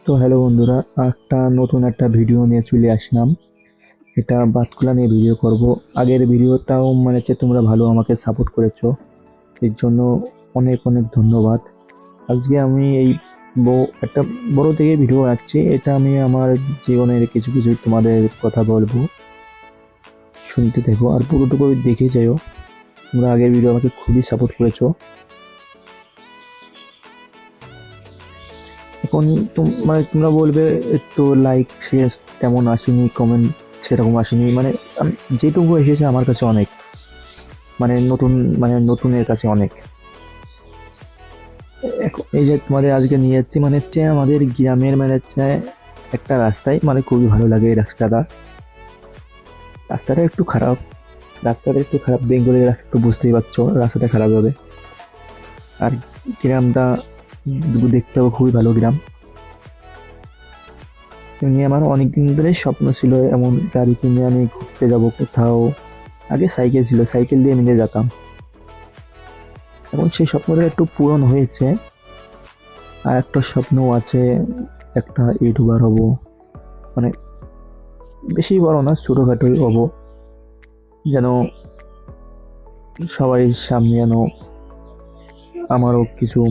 তো হ্যালো বন্ধুরা, নতুন একটা ভিডিও নিয়ে চলে আসলাম। এটা বাতকুলা নিয়ে ভিডিও করব। আগের ভিডিওটাও মানে হচ্ছে তোমরা ভালো আমাকে সাপোর্ট করেছো, এর জন্য অনেক অনেক ধন্যবাদ। আজকে আমি এই একটা বড় থেকে ভিডিও আসছি। এটা আমি আমার জীবনের কিছু কিছু তোমাদের কথা বলবো, শুনতে দেখো আর পুরোটুকু দেখে যাও। তোমরা আগের ভিডিও আমাকে খুবই সাপোর্ট করেছো। এখন মানে তোমরা বলবে একটু লাইক শেয়ার তেমন আসেনি, কমেন্ট সেরকম আসেনি, মানে যেটুকু এসেছে আমার কাছে অনেক, মানে নতুন, মানে নতুনের কাছে অনেক। এই যে তোমাদের আজকে নিয়ে যাচ্ছি মানে হচ্ছে আমাদের গ্রামের, মানে হচ্ছে একটা রাস্তায়, মানে খুবই ভালো লাগে এই রাস্তাটা। রাস্তাটা একটু খারাপ, বেঙ্গলের রাস্তা তো বুঝতেই পারছো, রাস্তাটা খারাপ হবে। আর গ্রামটা দেখতেও খুবই ভালো গ্রাম। এমনি আমার অনেকদিন ধরে স্বপ্ন ছিল এমন গাড়ি কিনে আমি ঘুরতে যাব কোথাও। আগে সাইকেল ছিল, সাইকেল দিয়ে মিলে যেতাম। এখন সেই স্বপ্নটা একটু পূরণ হয়েছে। আর একটা স্বপ্ন আছে, একটা ইউটিউবার হব, মানে বেশি বড় না, ছোটোখাটোই হব, যেন সবাই সামনে যেন আমারও কিছু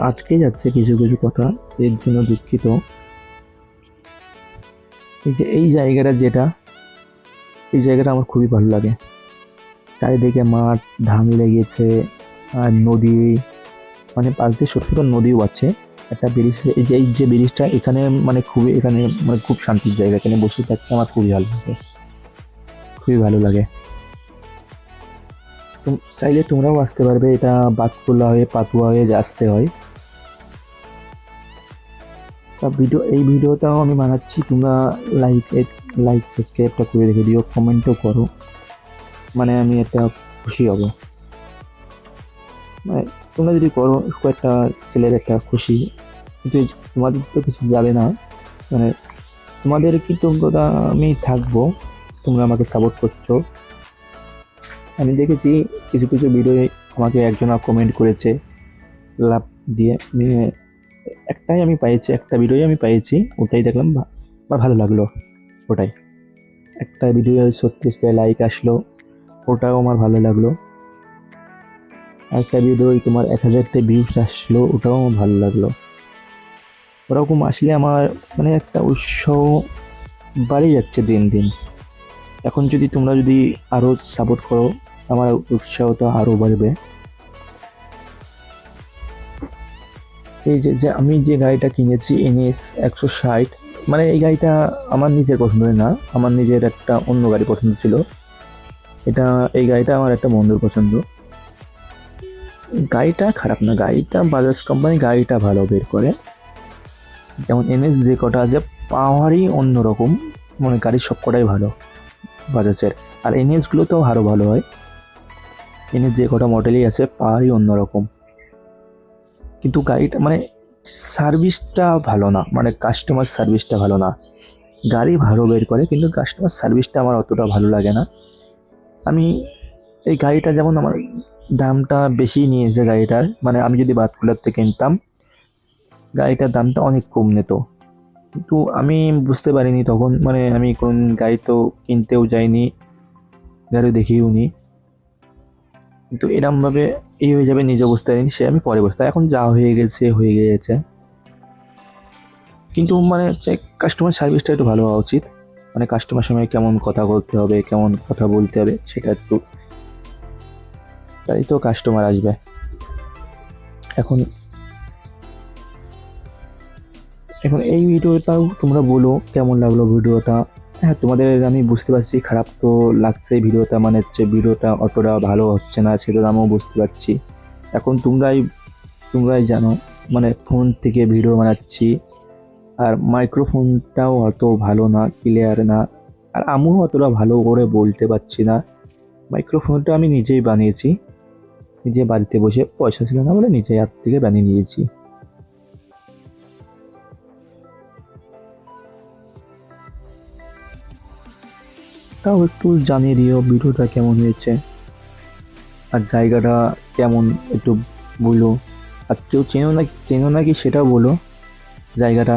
আটকে যাচ্ছে কিছু কিছু কথা, এর জন্য দুঃখিত। এই যে এই জায়গাটা যেটা, এই জায়গাটা আমার খুবই ভালো লাগে। চারিদিকে মাঠ, ধান লেগেছে, আর নদী, মানে পাশ দিয়ে ছোটো ছোটো নদীও আছে। একটা ব্রিজ, এই যে ব্রিজটা এখানে, মানে খুবই এখানে, মানে খুব শান্তির জায়গা, এখানে বসে থাকতে আমার খুবই ভালো লাগে, খুবই ভালো লাগে। চাইলে তোমরাও আসতে পারবে, এটা বাতকুলা হয়ে পাতুয়া হয়ে যে আসতে হয়। তা এই ভিডিওটাও আমি বানাচ্ছি, তোমরা লাইক লাইক সাবস্ক্রাইবটা করে রেখে দিও, কমেন্টও করো, মানে আমি একটা খুশি হব। মানে তোমরা যদি করো, একটা ছেলের একটা খুশি। কিন্তু তোমাদের তো কিছু যাবে না, মানে তোমাদের কৃতজ্ঞতা আমি থাকবো, তোমরা আমাকে সাপোর্ট করছো। আমি দেখেছি কিছু কিছু ভিডিওয়ে আমাকে একজনা কমেন্ট করেছে লাভ দিয়ে, একটাই আমি পেয়েছি, একটা ভিডিওই আমি পেয়েছি, ওটাই দেখলাম, আমার ভালো লাগলো। ওটাই একটা ভিডিও 36টা লাইক আসলো, ওটাও আমার ভালো লাগলো। একটা ভিডিও তোমার 1000টা ভিউস আসলো, ওটাও আমার ভালো লাগলো। ওরকম আসলে আমার মানে একটা উৎসাহ বাড়ে যাচ্ছে দিন দিন। এখন যদি তোমরা যদি আরও সাপোর্ট করো, আমার উৎসাহটা আরও বাড়বে। এই যে যে আমি যে গাড়িটা কিনেছি NS 160, মানে এই গাড়িটা আমার নিজের পছন্দের না, আমার নিজের একটা অন্য গাড়ি পছন্দ ছিল। এই গাড়িটা আমার একটা বন্ধুর পছন্দ। গাড়িটা খারাপ না, গাড়িটা বাজাজ কোম্পানি গাড়িটা ভালো বের করে। যেমন NS যে কটা আছে পাওয়ারই অন্যরকম, মানে গাড়ির সব কটাই ভালো বাজাজের। আর NSগুলোতেও আরও ভালো হয়, NS যে কটা মডেলই আছে পাওয়ারই অন্যরকম। কিন্তু গাড়িটা মানে সার্ভিসটা ভালো না, মানে কাস্টমার সার্ভিসটা ভালো না। গাড়ি ভালো বের করে কিন্তু কাস্টমার সার্ভিসটা আমার অতটা ভালো লাগে না। আমি এই গাড়িটা যেমন আমার দামটা বেশি নিয়েছে গাড়িটার, মানে আমি যদি বাতকুলার থেকে কিনতাম গাড়িটার দামটা অনেক কম নিত। কিন্তু আমি বুঝতে পারিনি তখন, মানে আমি কোন গাড়ি তো কিনতেও যাইনি, গাড়ি দেখিও নি। কিন্তু এরমভাবে এই হয়ে যাবে নিজে বুঝতে পারিনি, সে আমি পরে বুঝতে, এখন যা হয়ে গেছে হয়ে গিয়েছে। কিন্তু মানে হচ্ছে কাস্টমার সার্ভিসটা একটু ভালো হওয়া উচিত, মানে কাস্টমার সঙ্গে কেমন কথা বলতে হবে, কেমন কথা বলতে হবে সেটা একটু, তাই তো কাস্টমার আসবে। এখন এখন এই ভিডিওটাও তোমরা বলো কেমন লাগলো ভিডিওটা। হ্যাঁ, তোমাদের আমি বুঝতে পারছি খারাপ তো লাগছে ভিডিওটা, মানে হচ্ছে ভিডিওটা অতটা ভালো হচ্ছে না সেটা আমিও বুঝতে পারছি। এখন তোমরাই জানো, মানে ফোন থেকে ভিডিও বানাচ্ছি, আর মাইক্রোফোনটাও অত ভালো না, ক্লিয়ার না। আর আমিও অতটা ভালো করে বলতে পারছি না। মাইক্রোফোনটা আমি নিজেই বানিয়েছি, নিজে বাড়িতে বসে, পয়সা ছিল না বলে নিজে হাত থেকে বানিয়ে নিয়েছি। তাও একটু জানিয়ে দিও ভিডিওটা কেমন হয়েছে, আর জায়গাটা কেমন একটু বলো। আর কেউ চেনো নাকি সেটাও বলো জায়গাটা।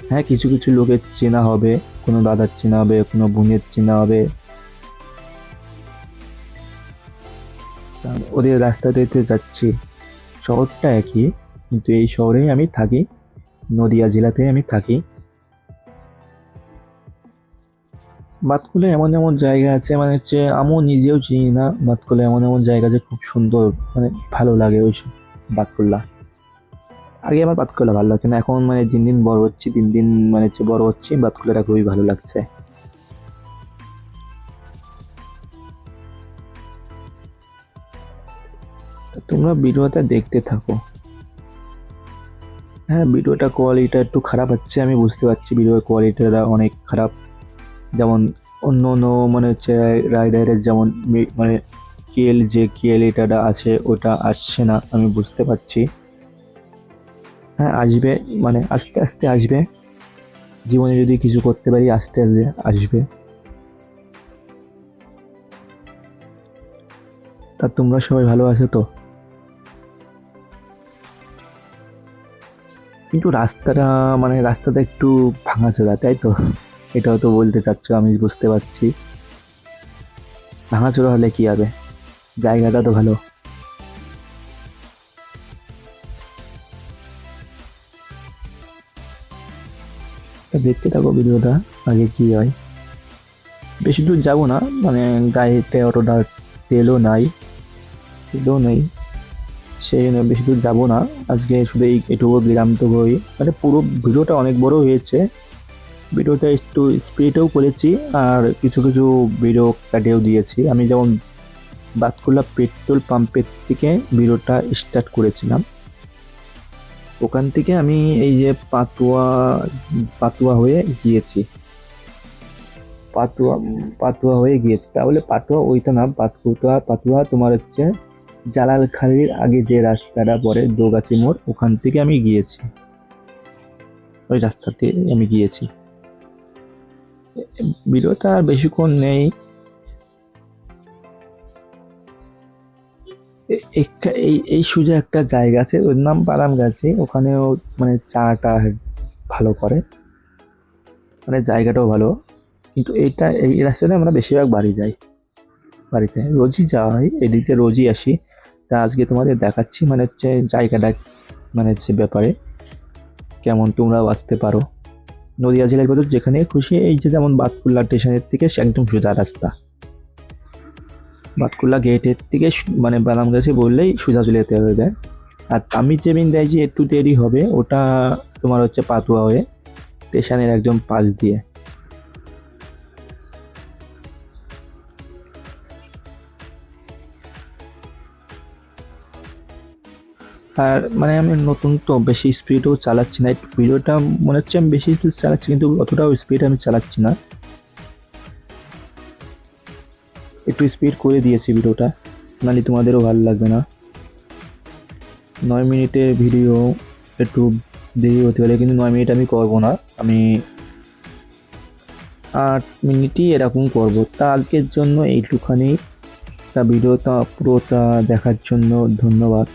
হ্যাঁ, কিছু কিছু লোকের চেনা হবে, কোনো দাদার চেনা হবে, কোনো বোনের চেনা হবে, তা ওদের রাস্তাতে যাচ্ছি। শহরটা একই, কিন্তু এই শহরেই আমি থাকি, নদিয়া জেলাতে আমি থাকি। বাতকুলে এমন এমন জায়গা আছে, মানে হচ্ছে আমিও নিজেও চিনি না। বাতকুলে এমন এমন জায়গা যে খুব সুন্দর, মানে ভালো লাগে ওইসব বাতকুল্লা। আগে আমার বাতকুল্লা ভালো লাগছে না, এখন মানে দিন দিন বড় হচ্ছি, দিন দিন মানে হচ্ছে বড় হচ্ছি, বাতকুল্লাটা খুবই ভালো লাগছে। তা তোমরা ভিডিওটা দেখতে থাকো। হ্যাঁ, ভিডিওটা কোয়ালিটিটা একটু খারাপ হচ্ছে, আমি বুঝতে পারছি ভিডিওর কোয়ালিটিটা অনেক খারাপ। যেমন অন্য অন্য মানে হচ্ছে রাইডারের যেমন মানে যে কোয়ালিটিটা আছে ওটা আসছে না, আমি বুঝতে পারছি। হ্যাঁ, আসবে, মানে আস্তে আস্তে আসবে। জীবনে যদি কিছু করতে পারি আস্তে আস্তে আসবে। তা তোমরা সবাই ভালো আছো তো? কিন্তু রাস্তাটা একটু ভাঙাচোরা, তাই তো? এটাও তো বলতে চাচ্ছ, আমি বুঝতে পারছি। ভাঙাচোরা হলে কি হবে, জায়গাটা তো ভালো। তা দেখতে থাকো ভিডিওটা, আগে কি হয়। বেশি দূর যাবো না, মানে গাড়িতে অতটা তেলও নেই, সেই জন্য বেশি দূর যাবো না। আজকে শুধু এটুকু গ্রাম তো হই, মানে পুরো ভিডিওটা অনেক বড় হয়েছে। ভিডিওটা একটু স্পিডেও করেছি, আর কিছু কিছু ভিডিও কাটিয়েও দিয়েছি। আমি যেমন বাতকুল্লা পেট্রোল পাম্পের থেকে ভিডিওটা স্টার্ট করেছিলাম, ওখান থেকে আমি এই যে পাতুয়া হয়ে গিয়েছি, পাতুয়া পাতুয়া হয়ে গিয়েছি। তাহলে পাতুয়া ওইটা না, পাতুয়া তোমার হচ্ছে জালালখালির আগে যে রাস্তাটা পড়ে দোগাছি মোড়, ওখান থেকে আমি গিয়েছি, ওই রাস্তাতে আমি গিয়েছি। ভিডিওটা আর বেশিক্ষণ নেই। এই সোজা একটা জায়গা আছে, ওর নাম বাদামগাছি, ওখানেও মানে চাটা ভালো করে, মানে জায়গাটাও ভালো। কিন্তু এই রাস্তাতে আমরা বেশিরভাগ বাড়িতে রোজই যাওয়া হয়, এদিকে রোজই আসি। তা আজকে তোমাদের দেখাচ্ছি মানে হচ্ছে জায়গাটা, মানে হচ্ছে ব্যাপারে কেমন তোমরাও আসতে পারো। নদিয়া জেলার ভেতর যেখানে খুশি, এই যে যেমন বাতকুল্লা স্টেশনের থেকে একদম সোজা রাস্তা, বাতকুল্লা গেটের থেকে মানে বাদামগাছি বললেই সোজা চলে যেতে হবে। আর আমি যে বিন দেয় যে একটু দেরি হবে, ওটা তোমার হচ্ছে পাতুয়া হয়ে স্টেশনের একদম পাশ দিয়ে। আর মানে আমি নতুন তো বেশি স্পিডও চালাচ্ছি না, একটু ভিডিওটা মনে হচ্ছে আমি বেশি স্পিড চালাচ্ছি, কিন্তু অতটাও স্পিড আমি চালাচ্ছি না, একটু স্পিড করে দিয়েছি ভিডিওটা, নাহলে তোমাদেরও ভালো লাগবে না। 9 মিনিটের ভিডিও একটু দেরি হতে পারে, কিন্তু 9 মিনিট আমি করবো না, আমি 8 মিনিটই এরকম করবো। তা আজকের জন্য এইটুখানি। তা ভিডিওটা পুরোটা দেখার জন্য ধন্যবাদ।